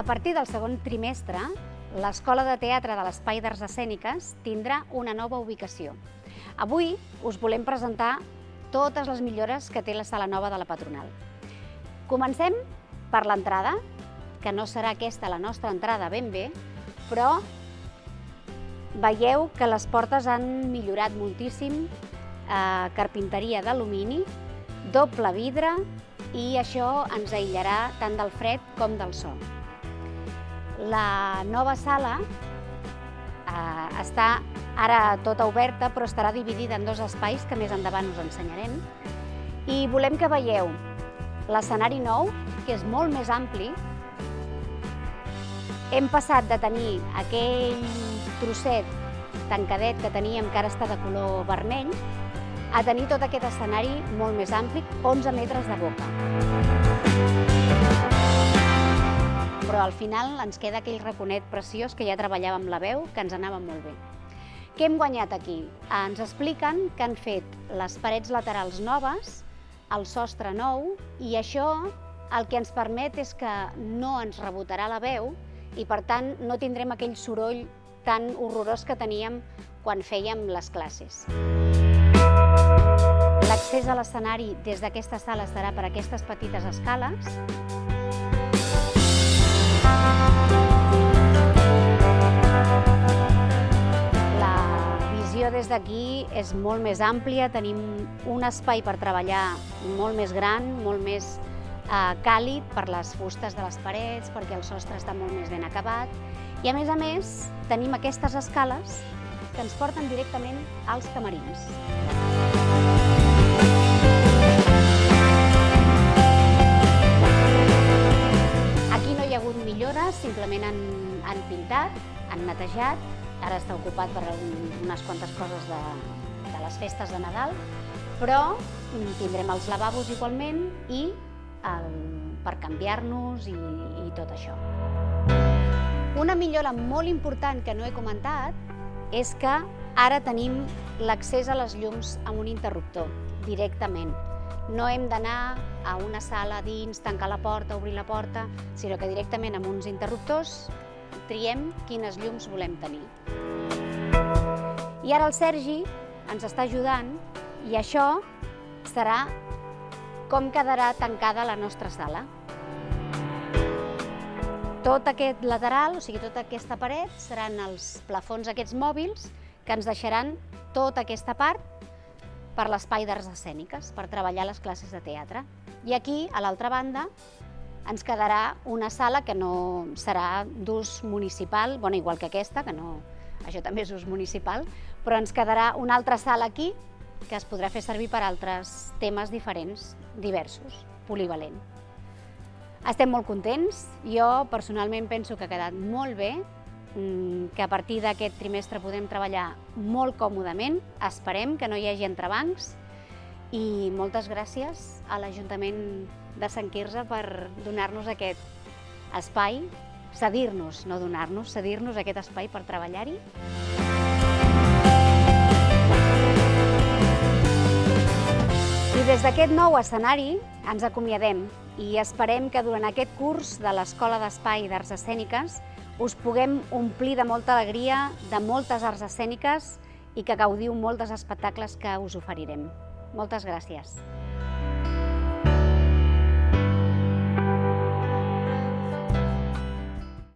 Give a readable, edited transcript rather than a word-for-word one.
A partir del segon trimestre, l'Escola de Teatre de l'Espai d'Arts Escèniques tindrà una nova ubicació. Avui us volem presentar totes les millores que té la sala nova de la Patronal. Comencem per l'entrada, que no serà aquesta la nostra entrada ben bé, però veieu que les portes han millorat moltíssim, carpinteria d'alumini, doble vidre, i això ens aïllarà tant del fred com del so. La nova sala està ara tota oberta, però estarà dividida en dos espais que més endavant us ensenyarem. I volem que veieu l'escenari nou, que és molt més ampli. Hem passat de tenir aquell trosset tancadet que teníem, que ara està de color vermell, a tenir tot aquest escenari molt més ampli, 11 metres de boca. Però al final ens queda aquell raconet preciós que ja treballàvem la veu, que ens anava molt bé. Què hem guanyat aquí? Ens expliquen que han fet les parets laterals noves, el sostre nou, i això el que ens permet és que no ens rebotarà la veu i per tant no tindrem aquell soroll tan horrorós que teníem quan fèiem les classes. L'accés a l'escenari des d'aquesta sala estarà per aquestes petites escales. La visió des d'aquí és molt més àmplia, tenim un espai per treballar molt més gran, molt més càlid per les fustes de les parets, perquè el sostre està molt més ben acabat. I a més, tenim aquestes escales que ens porten directament als camerins. Aquí no hi ha hagut millores, simplement han pintat, han netejat, ara està ocupat per unes quantes coses de les festes de Nadal, però tindrem els lavabos igualment i per canviar-nos i tot això. Una millora molt important que no he comentat és que ara tenim l'accés a les llums amb un interruptor, directament. No hem d'anar a una sala dins, tancar la porta, obrir la porta, sinó que directament amb uns interruptors triem quines llums volem tenir. I ara el Sergi ens està ajudant i això serà com quedarà tancada la nostra sala. Tot aquest lateral, o sigui, tota aquesta paret, seran els plafons aquests mòbils que ens deixaran tota aquesta part per l'espai d'arts escèniques, per treballar les classes de teatre. I aquí, a l'altra banda, ens quedarà una sala que no serà d'ús municipal, bueno, igual que aquesta, que no, això també és ús municipal, però ens quedarà una altra sala aquí que es podrà fer servir per altres temes diferents, diversos, polivalent. Estem molt contents, jo personalment penso que ha quedat molt bé, que a partir d'aquest trimestre podem treballar molt còmodament, esperem que no hi hagi entrebancs i moltes gràcies a l'Ajuntament de Sant Quirze per donar-nos aquest espai, cedir-nos, no donar-nos, cedir-nos aquest espai per treballar-hi. I des d'aquest nou escenari ens acomiadem i esperem que durant aquest curs de l'Escola d'Espai d'Arts Escèniques us puguem omplir de molta alegria, de moltes arts escèniques i que gaudiu molt dels espectacles que us oferirem. Moltes gràcies.